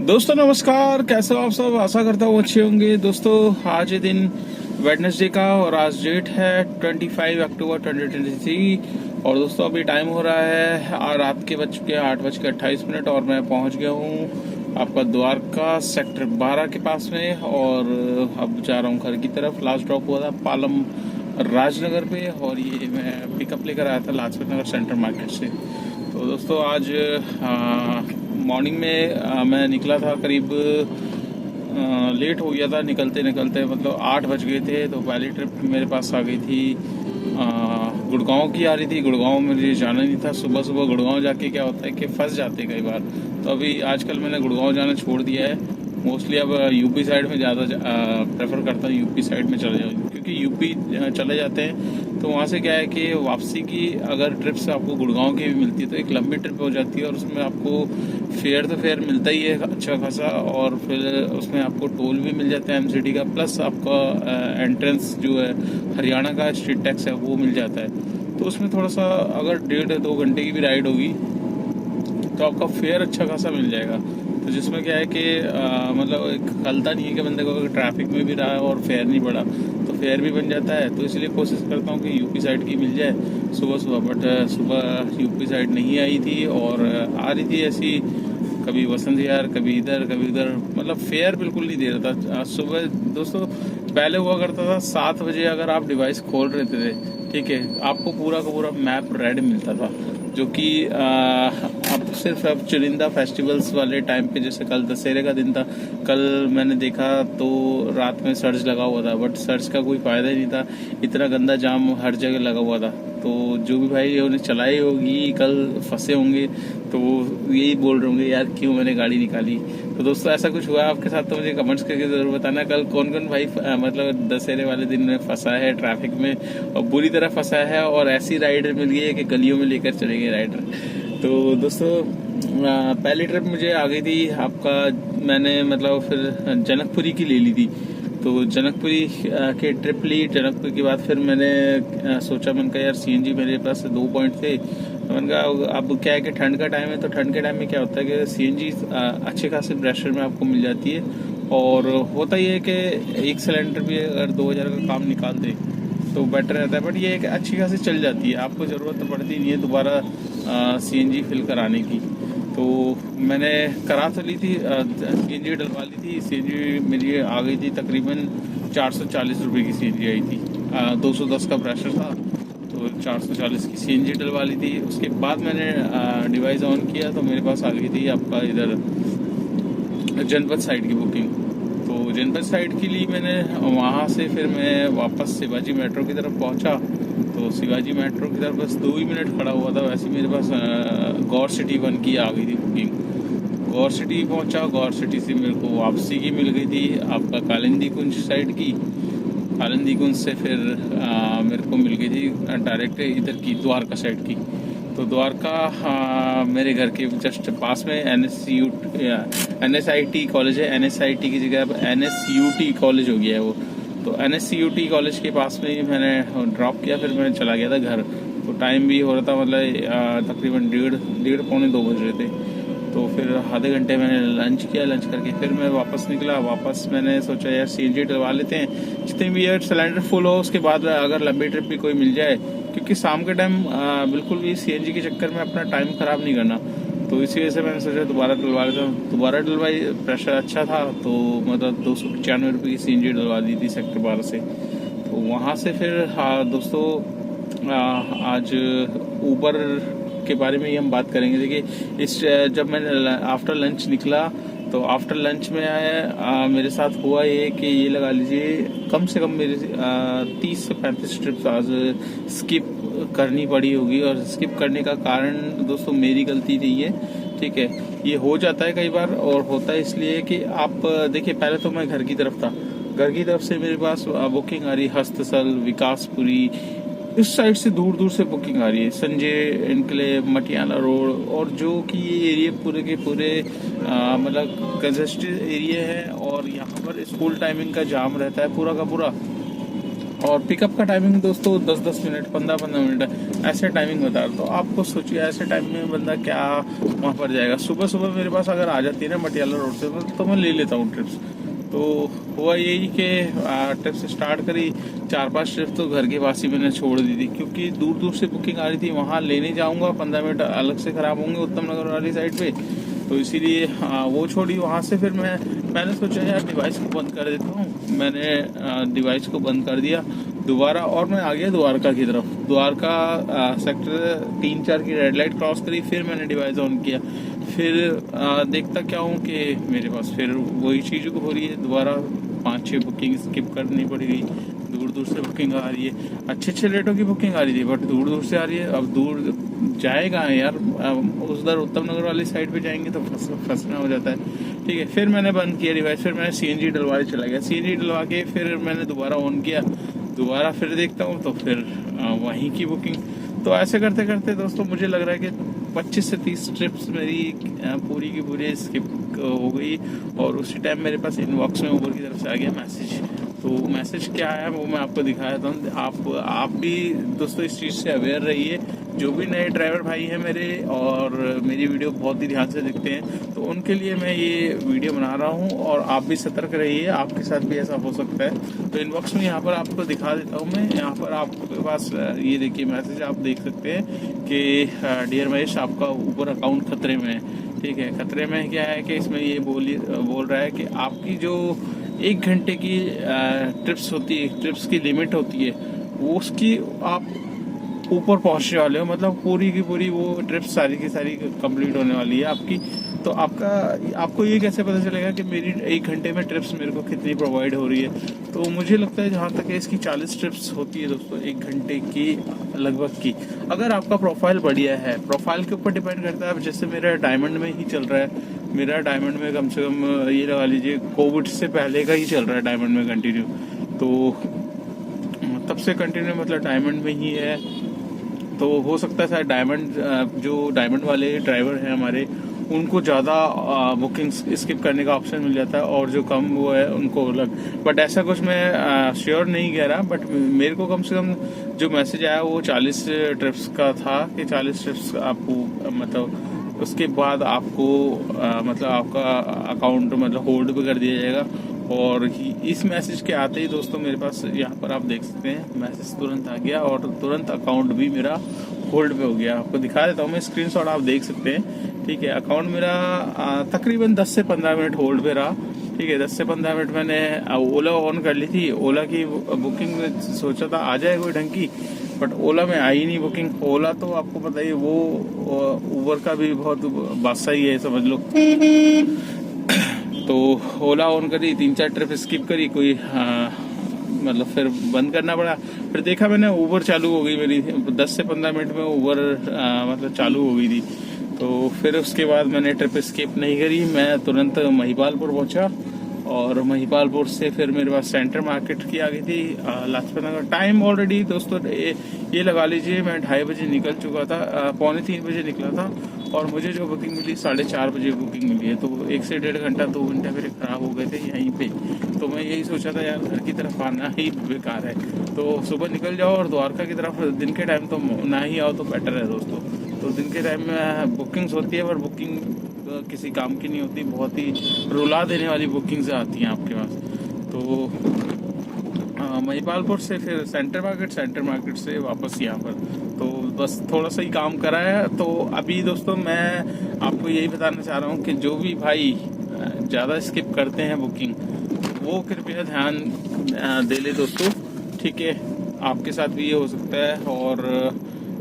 दोस्तों नमस्कार, कैसे हो आप सब। आशा करता हूँ अच्छे होंगे। दोस्तों आज ये दिन वेडनेसडे का और आज डेट है 25 अक्टूबर 2023 और दोस्तों अभी टाइम हो रहा है रात के बज चुके 8:28 और मैं पहुंच गया हूँ आपका द्वारका सेक्टर 12 के पास में। और अब जा रहा हूँ घर की तरफ। लास्ट ड्रॉप हुआ था पालम राजनगर पे और ये मैं पिकअप लेकर आया था लाजपत नगर सेंटर मार्केट से। तो दोस्तों आज मॉर्निंग में मैं निकला था करीब लेट हो गया था निकलते निकलते, मतलब 8 बज गए थे। तो पहली ट्रिप मेरे पास आ गई थी गुड़गांव की आ रही थी। गुड़गांव में मुझे जाना नहीं था। सुबह सुबह गुड़गांव जाके क्या होता है कि फंस जाते कई बार। तो अभी आजकल मैंने गुड़गांव जाना छोड़ दिया है। मोस्टली अब यूपी साइड में ज़्यादा प्रेफर करता हूँ, यूपी साइड में चले जाऊँ, क्योंकि यूपी चले जाते हैं तो वहाँ से क्या है कि वापसी की अगर ट्रिप से आपको गुड़गांव की भी मिलती है तो एक लंबी ट्रिप हो जाती है और उसमें आपको फेयर तो फेयर मिलता ही है अच्छा खासा, और फिर उसमें आपको टोल भी मिल जाता है एमसीडी का, प्लस आपका एंट्रेंस जो है हरियाणा का स्ट्रीट टैक्स है वो मिल जाता है। तो उसमें थोड़ा सा अगर 1.5-2 घंटे की भी राइड होगी तो आपका फेयर अच्छा खासा मिल जाएगा। तो जिसमें क्या है कि मतलब एक खलता नहीं है कि बंदे को ट्रैफिक में भी रहा और फेयर नहीं बढ़ा तो फेयर भी बन जाता है। तो इसलिए कोशिश करता हूँ कि यूपी साइड की मिल जाए सुबह सुबह। बट सुबह यूपी साइड नहीं आई थी और आ रही थी ऐसी, कभी वसंत विहार कभी इधर कभी उधर, मतलब फेयर बिल्कुल नहीं दे रहा था। सुबह दोस्तों पहले हुआ करता था 7 बजे अगर आप डिवाइस खोल रहे थे, ठीक है, आपको पूरा का पूरा मैप रेड मिलता था, जो कि अब सिर्फ अब चुनिंदा फेस्टिवल्स वाले टाइम पे, जैसे कल दशहरे का दिन था, कल मैंने देखा तो रात में सर्च लगा हुआ था, बट सर्च का कोई फायदा ही नहीं था, इतना गंदा जाम हर जगह लगा हुआ था। तो जो भी भाई उन्हें चलाई होगी कल फंसे होंगे तो वो यही बोल रहे होंगे यार क्यों मैंने गाड़ी निकाली। तो दोस्तों ऐसा कुछ हुआ आपके साथ तो मुझे कमेंट्स करके जरूर बताना। कल कौन कौन भाई मतलब दशहरे वाले दिन में फंसा है ट्रैफिक में और बुरी तरह फंसा है और ऐसी राइडर मिल गई है कि गलियों में लेकर चलेंगे राइडर। तो दोस्तों पहली ट्रिप मुझे आ गई थी आपका, मैंने मतलब फिर जनकपुरी की ले ली थी। तो जनकपुरी के ट्रिप ली। जनकपुरी के बाद फिर मैंने सोचा, मैंने कहा यार सीएनजी मेरे पास 2 पॉइंट थे। तो मैंने कहा अब क्या है कि ठंड का टाइम है तो ठंड के टाइम में क्या होता है कि सीएनजी अच्छे खासे प्रेशर में आपको मिल जाती है और होता ही है कि एक सिलेंडर भी अगर 2000 का काम निकाल दे तो बेटर रहता है। बट ये एक अच्छी खासी चल जाती है, आपको ज़रूरत तो पड़ती नहीं है दोबारा सीएनजी फिल कराने की। तो मैंने करा तो ली थी, सीएनजी डलवा ली थी। सीएनजी मेरी आ गई थी तकरीबन 440 रुपये की सीएनजी आई थी। 210 का प्रेशर था तो 440 की सीएनजी डलवा ली थी। उसके बाद मैंने डिवाइस ऑन किया तो मेरे पास आ गई थी आपका इधर जनपद साइड की बुकिंग। तो जनपद साइड के लिए मैंने वहाँ से फिर मैं वापस शिवाजी मेट्रो की तरफ पहुँचा। तो शिवाजी मेट्रो की तरफ बस 2 ही मिनट खड़ा हुआ था, वैसे मेरे पास गौर सिटी 1 की आ गई थी बुकिंग। गौर सिटी पहुँचा, गौर सिटी से मेरे को वापसी की मिल गई थी आपका कालिंदी कुंज साइड की। कालिंदी कुंज से फिर मेरे को मिल गई थी डायरेक्ट इधर की द्वारका साइड की। तो द्वारका मेरे घर के जस्ट पास में NSIT कॉलेज है। NSIT की जगह अब NSUT कॉलेज हो गया है वो। तो NSUT कॉलेज के पास में ही मैंने ड्रॉप किया, फिर मैं चला गया था घर। तो टाइम भी हो रहा था, मतलब तकरीबन 1:30-1:45-2 बज रहे थे। तो फिर आधे घंटे मैंने लंच किया, लंच करके फिर मैं वापस निकला। वापस मैंने सोचा यार सीएनजी डलवा लेते हैं, जितने भी यार सिलेंडर फुल हो उसके बाद अगर लंबी ट्रिप भी कोई मिल जाए, क्योंकि शाम के टाइम बिल्कुल भी सीएनजी के चक्कर में अपना टाइम खराब नहीं करना। तो इसी वजह से मैंने सोचा दोबारा डलवा लेता हूँ। दोबारा डलवाई, प्रेशर अच्छा था तो मतलब 295 रुपये की सीएनजी डलवा दी थी सेक्टर 12 से। तो वहाँ से फिर दोस्तों आज ऊबर के बारे में ही हम बात करेंगे। देखिए जब मैंने आफ्टर लंच निकला तो आफ्टर लंच में मेरे साथ हुआ ये कि ये लगा लीजिए कम से कम मेरे 30 से 35 ट्रिप्स आज स्किप करनी पड़ी होगी। और स्किप करने का कारण दोस्तों मेरी गलती नहीं है, ठीक है, ये हो जाता है कई बार। और होता है इसलिए कि आप देखिए पहले तो मैं घर की तरफ था, घर की तरफ से मेरे पास बुकिंग आ रही हस्तस्थल, विकासपुरी, इस साइड से दूर दूर से बुकिंग आ रही है, संजय इनकलेव, मटियाला रोड, और जो कि ये एरिया पूरे के पूरे मतलब कंजेस्टेड एरिया है और यहाँ पर स्कूल टाइमिंग का जाम रहता है पूरा का पूरा। और पिकअप का टाइमिंग दोस्तों 10-10 मिनट, 15-15 मिनट ऐसे टाइमिंग बता रहा। तो आपको सोचिए ऐसे टाइम में बंदा क्या वहाँ पर जाएगा। सुबह सुबह मेरे पास अगर आ जाती है ना मटियाला रोड से तो मैं ले लेता हूँ ट्रिप्स। तो हुआ यही कि ट्रिप्स स्टार्ट करी, 4-5 ट्रिप तो घर के पास ही मैंने छोड़ दी थी, क्योंकि दूर दूर से बुकिंग आ रही थी। वहाँ लेने जाऊँगा 15 मिनट अलग से ख़राब होंगे उत्तम नगर वाली साइड पे, तो इसीलिए वो छोड़ी। वहाँ से फिर मैंने सोचा यार डिवाइस को बंद कर देता हूँ। मैंने डिवाइस को बंद कर दिया दोबारा और मैं आ गया द्वारका की तरफ। द्वारका सेक्टर 3-4 की रेड लाइट क्रॉस करी, फिर मैंने डिवाइस ऑन किया। फिर देखता क्या हूँ कि मेरे पास फिर वही चीज़ हो रही है, दोबारा 5-6 बुकिंग स्किप करनी पड़ गई। दूर दूर से बुकिंग आ रही है, अच्छे रेटों की बुकिंग आ रही थी बट दूर दूर से आ रही है। अब दूर जाएगा यार, उधर उत्तम नगर वाली साइड पे जाएंगे तो फंसना हो जाता है। ठीक है, फिर मैंने बंद किया डिवाइस, फिर मैंने CNG डलवाने चला गया। CNG डलवा के फिर मैंने दोबारा ऑन किया, दोबारा फिर देखता हूँ तो फिर वहीं की बुकिंग। तो ऐसे करते करते दोस्तों मुझे लग रहा है कि 25 से 30 ट्रिप्स मेरी पूरी की पूरी स्किप हो गई। और उसी टाइम मेरे पास इनबॉक्स में ऊपर की तरफ से आ गया मैसेज। तो मैसेज क्या है वो मैं आपको दिखा देता हूँ। आप भी दोस्तों इस चीज़ से अवेयर रहिए। जो भी नए ड्राइवर भाई हैं मेरे और मेरी वीडियो बहुत ही ध्यान से देखते हैं, तो उनके लिए मैं ये वीडियो बना रहा हूँ। और आप भी सतर्क रहिए, आपके साथ भी ऐसा हो सकता है। तो इनबॉक्स में यहाँ पर आपको दिखा देता हूँ मैं। यहाँ पर आपके पास ये देखिए मैसेज आप देख सकते हैं कि डियर महेश आपका ऊपर अकाउंट खतरे में है। ठीक है, खतरे में क्या है कि इसमें ये बोल रहा है कि आपकी जो 1 घंटे की ट्रिप्स होती है, ट्रिप्स की लिमिट होती है, वो उसकी आप ऊपर पहुंचने वाले हो। मतलब पूरी की पूरी वो ट्रिप्स सारी की सारी कंप्लीट होने वाली है आपकी। तो आपको ये कैसे पता चलेगा कि मेरी 1 घंटे में ट्रिप्स मेरे को कितनी प्रोवाइड हो रही है। तो मुझे लगता है जहाँ तक है इसकी 40 ट्रिप्स होती है दोस्तों 1 घंटे की लगभग की। अगर आपका प्रोफाइल बढ़िया है, प्रोफाइल के ऊपर डिपेंड करता है। अब जैसे मेरा डायमंड में ही चल रहा है, मेरा डायमंड में कम से कम ये लगा लीजिए कोविड से पहले का ही चल रहा है डायमंड में कंटिन्यू। तो तब से कंटिन्यू मतलब डायमंड में ही है। तो हो सकता है शायद जो डायमंड वाले ड्राइवर हैं हमारे, उनको ज़्यादा बुकिंग स्किप करने का ऑप्शन मिल जाता है और जो कम वो है उनको अलग। बट ऐसा कुछ मैं श्योर नहीं कह रहा, बट मेरे को कम से कम जो मैसेज आया वो 40 ट्रिप्स का था कि 40 ट्रिप्स आपको मतलब उसके बाद आपको मतलब आपका अकाउंट मतलब होल्ड पे कर दिया जाएगा। और इस मैसेज के आते ही दोस्तों मेरे पास यहाँ पर आप देख सकते हैं मैसेज तुरंत आ गया और तुरंत अकाउंट भी मेरा होल्ड पे हो गया। आपको दिखा देता हूँ मैं, स्क्रीनशॉट आप देख सकते हैं। ठीक है, अकाउंट मेरा तकरीबन 10 से 15 मिनट होल्ड पे रहा। ठीक है, 10 से 15 मिनट मैंने ओला ऑन कर ली थी। ओला की बुकिंग में सोचा था आ जाए कोई ढंग की, बट ओला में आई नहीं बुकिंग। ओला तो आपको पता ही वो ऊबर का भी बहुत बादशाह ही है समझ लो। तो ओला ऑन करी, 3-4 ट्रिप स्किप करी, कोई मतलब फिर बंद करना पड़ा। फिर देखा मैंने ऊबर चालू हो गई मेरी, 10 से 15 मिनट में ऊबर मतलब चालू हो गई थी। तो फिर उसके बाद मैंने ट्रिप स्किप नहीं करी, मैं तुरंत महिपालपुर पहुंचा। और महिपालपुर से फिर मेरे पास सेंटर मार्केट की आ गई थी लाजपत नगर। टाइम ऑलरेडी दोस्तों ये लगा लीजिए मैं 2:30 बजे निकल चुका था, 2:45 बजे निकला था। और मुझे जो बुकिंग मिली 4:30 बजे बुकिंग मिली है। तो 1 से 1.5 घंटा 2 घंटे मेरे खराब हो गए थे यहीं पे। तो मैं यही सोचा था यार घर की तरफ आना ही बेकार है, तो सुबह निकल जाओ और द्वारका की तरफ दिन के टाइम तो ना ही आओ तो बेटर है दोस्तों। तो दिन के टाइम में बुकिंग्स होती है पर बुकिंग किसी काम की नहीं होती, बहुत ही रुला देने वाली बुकिंग्स आती हैं आपके पास। तो महिपालपुर से फिर सेंटर मार्केट से वापस यहाँ पर, तो बस थोड़ा सा ही काम करा है। तो अभी दोस्तों मैं आपको यही बताना चाह रहा हूँ कि जो भी भाई ज़्यादा स्किप करते हैं बुकिंग, वो कृपया ध्यान दे ले दोस्तों। ठीक है, आपके साथ भी ये हो सकता है। और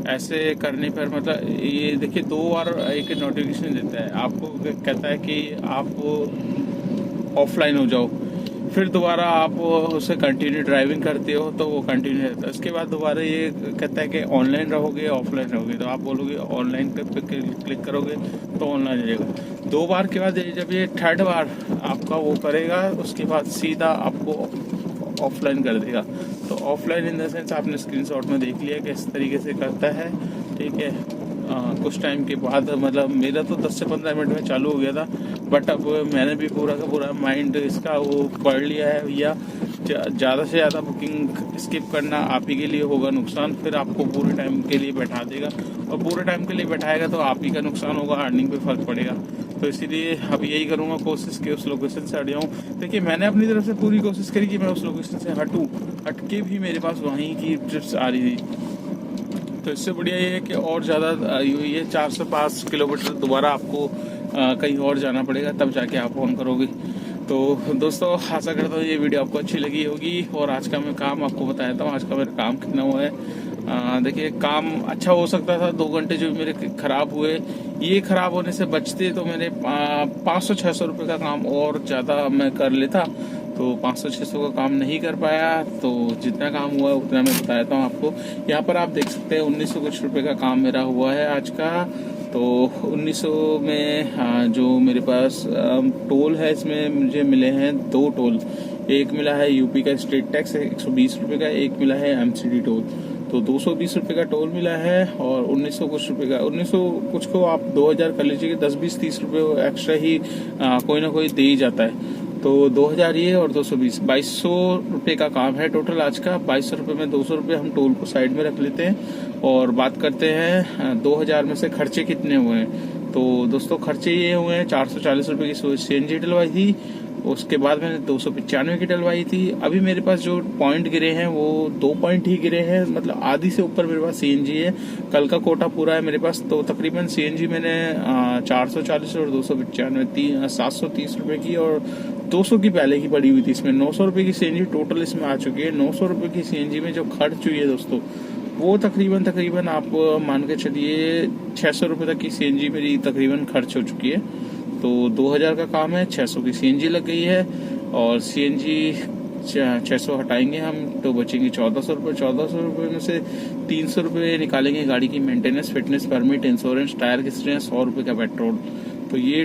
ऐसे करने पर मतलब ये देखिए 2 बार एक नोटिफिकेशन देता है आपको, कहता है कि आप ऑफलाइन हो जाओ, फिर दोबारा आप उसे कंटिन्यू ड्राइविंग करते हो तो वो कंटिन्यू रहता है। उसके बाद दोबारा ये कहता है कि ऑनलाइन रहोगे ऑफलाइन रहोगे, तो आप बोलोगे ऑनलाइन पे क्लिक करोगे तो ऑनलाइन रहेगा। 2 बार के बाद जब ये 3rd बार आपका वो करेगा, उसके बाद सीधा आपको ऑफलाइन कर देगा। तो ऑफलाइन इन द सेंस आपने स्क्रीनशॉट में देख लिया कि इस तरीके से करता है। ठीक है, कुछ टाइम के बाद, मतलब मेरा तो 10 से 15 मिनट में चालू हो गया था, बट अब मैंने भी पूरा का पूरा माइंड इसका वो पढ़ लिया है भैया, ज़्यादा से ज़्यादा बुकिंग स्किप करना आप ही के लिए होगा नुकसान, फिर आपको पूरे टाइम के लिए बैठा देगा, और पूरे टाइम के लिए बैठाएगा तो आप ही का नुकसान होगा, अर्निंग पे फर्क पड़ेगा। तो इसीलिए अब यही करूँगा कोशिश कि उस लोकेशन से हट जाऊँ। देखिए मैंने अपनी तरफ से पूरी कोशिश करी कि मैं उस लोकेशन से हट के भी मेरे पास वहीं की ट्रिप्स आ रही थी। तो इससे बढ़िया ये है कि और ज़्यादा ये 4 से 5 किलोमीटर दोबारा आपको कहीं और जाना पड़ेगा, तब जाके आप ऑन करोगे। तो दोस्तों आशा करता हूँ ये वीडियो आपको अच्छी लगी होगी, और आज का मैं काम आपको बताया था, आज का मेरा काम कितना हुआ है। देखिए काम अच्छा हो सकता था, 2 घंटे जो मेरे ख़राब हुए, ये ख़राब होने से बचते तो मेरे 500-600 रुपये का काम और ज़्यादा मैं कर लेता। तो 500-600 का काम नहीं कर पाया, तो जितना काम हुआ है उतना मैं बताता हूँ आपको। यहाँ पर आप देख सकते हैं 1900 कुछ रुपये का काम मेरा हुआ है आज का। तो 1900 में जो मेरे पास टोल है, इसमें मुझे मिले हैं 2 टोल। एक मिला है यूपी का स्टेट टैक्स 120 रुपये का, एक मिला है एमसीडी टोल। तो 220 रुपये का टोल मिला है, और 1900 कुछ रुपये का, 1900 कुछ को आप 2000 कर लीजिए, 10-20-30 रुपये एक्स्ट्रा ही कोई ना कोई दे ही जाता है। तो 2000 ये और 220, 2200 रुपये का काम है टोटल आज का। 2200 रुपये में 200 रुपये हम टोल को साइड में रख लेते हैं, और बात करते हैं 2000 में से खर्चे कितने हुए हैं। तो दोस्तों खर्चे ये हुए हैं, 440 रुपये की सीएनजी डलवाई थी, उसके बाद मैंने 295 की डलवाई थी। अभी मेरे पास जो पॉइंट गिरे हैं वो 2 पॉइंट ही गिरे हैं, मतलब आधी से ऊपर मेरे पास सीएनजी है। कल का कोटा पूरा है मेरे पास, तो तकरीबन सीएनजी मैंने 440 और 295 730 रुपये की, और 200 की पहले की पड़ी हुई थी। इसमें 900 रुपये की सीएनजी टोटल इसमें आ चुकी है। 900 रुपये की सीएनजी में जो खर्च हुई है दोस्तों, वो तकरीबन आप मान के चलिए 600 रुपये तक की सीएनजी मेरी तकरीबन खर्च हो चुकी है। तो 2000 का काम है, 600 की सीएनजी लग गई है, और सीएनजी 600 हटाएंगे हम तो बचेंगे 1400 रुपये। 1400 रुपये में से 300 रुपये निकालेंगे गाड़ी की maintenance, fitness permit, insurance, tyre की स्ट्रेंथ, 100 रुपये का पेट्रोल। तो ये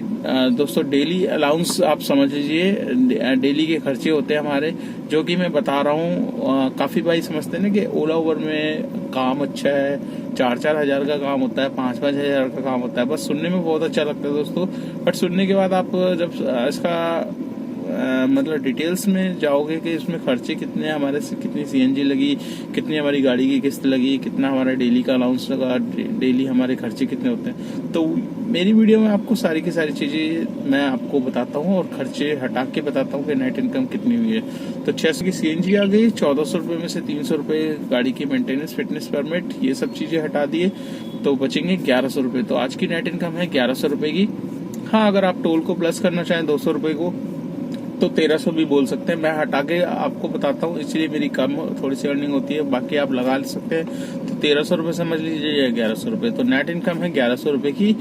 दोस्तों डेली अलाउंस आप समझ लीजिए, डेली के खर्चे होते हैं हमारे, जो कि मैं बता रहा हूँ। काफ़ी भाई समझते हैं ना कि ओला उबर में काम अच्छा है, 4-4 हज़ार का काम होता है, 5-5 हज़ार का काम होता है। बस सुनने में बहुत अच्छा लगता है दोस्तों, बट सुनने के बाद आप जब इसका मतलब डिटेल्स में जाओगे कि इसमें खर्चे कितने हैं, हमारे से कितनी सीएनजी लगी, कितनी हमारी गाड़ी की किस्त लगी, कितना हमारा डेली का अलाउंस लगा, डेली हमारे खर्चे कितने होते हैं। तो मेरी वीडियो में आपको सारी की सारी चीज़ें मैं आपको बताता हूँ, और खर्चे हटा के बताता हूँ कि नेट इनकम कितनी हुई है। तो 600 की सीएनजी आ गई, 1400 रुपये में से 300 रुपये गाड़ी की मेंटेनेंस, फिटनेस परमिट, ये सब चीज़ें हटा दिए, तो बचेंगे 1100 रुपये। तो आज की नेट इनकम है 1100 रुपये की। हाँ, अगर आप टोल को प्लस करना चाहें 200 रुपये को, तो 1300 भी बोल सकते हैं। मैं हटा के आपको बताता हूँ, इसलिए मेरी कम थोड़ी सी अर्निंग होती है, बाकी आप लगा सकते हैं। तो 1300 रुपये समझ लीजिए या 1100 रुपये। तो नेट इनकम है 1100 रुपये की।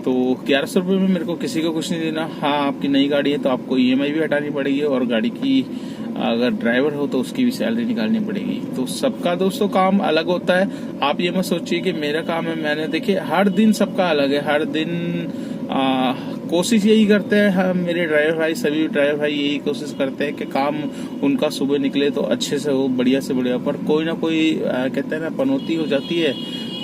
तो 1100 रुपये में मेरे को किसी को कुछ नहीं देना। हाँ, आपकी नई गाड़ी है तो आपको ईएमआई भी हटानी पड़ेगी, और गाड़ी की अगर ड्राइवर हो तो उसकी भी सैलरी निकालनी पड़ेगी। तो सबका दोस्तों काम अलग होता है। आप ये मत सोचिए कि मेरा काम है, मैंने देखिए हर दिन सबका अलग है। हर दिन कोशिश यही करते हैं हम, मेरे ड्राइवर भाई, सभी ड्राइवर भाई यही कोशिश करते हैं कि काम उनका सुबह निकले तो अच्छे से हो, बढ़िया से बढ़िया। पर कोई ना कोई कहते हैं ना पनौती हो जाती है,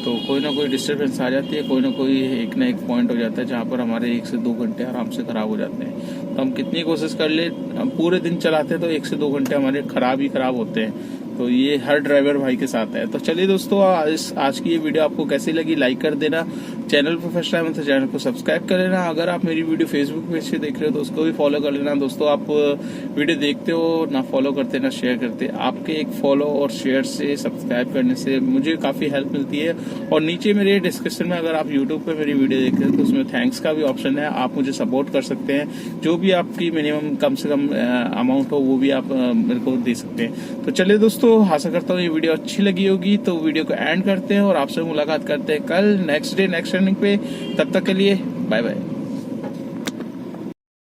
तो कोई ना कोई डिस्टर्बेंस आ जाती है, कोई ना कोई एक ना एक पॉइंट हो जाता है जहाँ पर हमारे 1 से 2 घंटे आराम से खराब हो जाते हैं। तो हम कितनी कोशिश कर ले, हम पूरे दिन चलाते हैं तो 1 से 2 घंटे हमारे खराब ही खराब होते हैं। तो ये हर ड्राइवर भाई के साथ है। तो चलिए दोस्तों, आज की ये वीडियो आपको कैसी लगी लाइक कर देना, चैनल पर फर्स्ट टाइम है तो चैनल को सब्सक्राइब कर लेना। अगर आप मेरी वीडियो फेसबुक पेज से देख रहे हो तो उसको भी फॉलो कर लेना। दोस्तों आप वीडियो देखते हो ना, फॉलो करते ना शेयर करते, आपके एक फॉलो और शेयर से, सब्सक्राइब करने से मुझे काफ़ी हेल्प मिलती है। और नीचे मेरे डिस्क्रिप्शन में अगर आप यूट्यूब पर मेरी वीडियो देख रहे हो तो उसमें थैंक्स का भी ऑप्शन है, आप मुझे सपोर्ट कर सकते हैं। जो भी आपकी मिनिमम कम से कम अमाउंट हो वो भी आप मेरे को दे सकते हैं। तो चलिए दोस्तों, आशा करता हूँ ये वीडियो अच्छी लगी होगी। तो वीडियो को एंड करते हैं और आपसे मुलाकात करते हैं कल नेक्स्ट डे नेक्स्ट रनिंग पे। तब तक के लिए बाय बाय।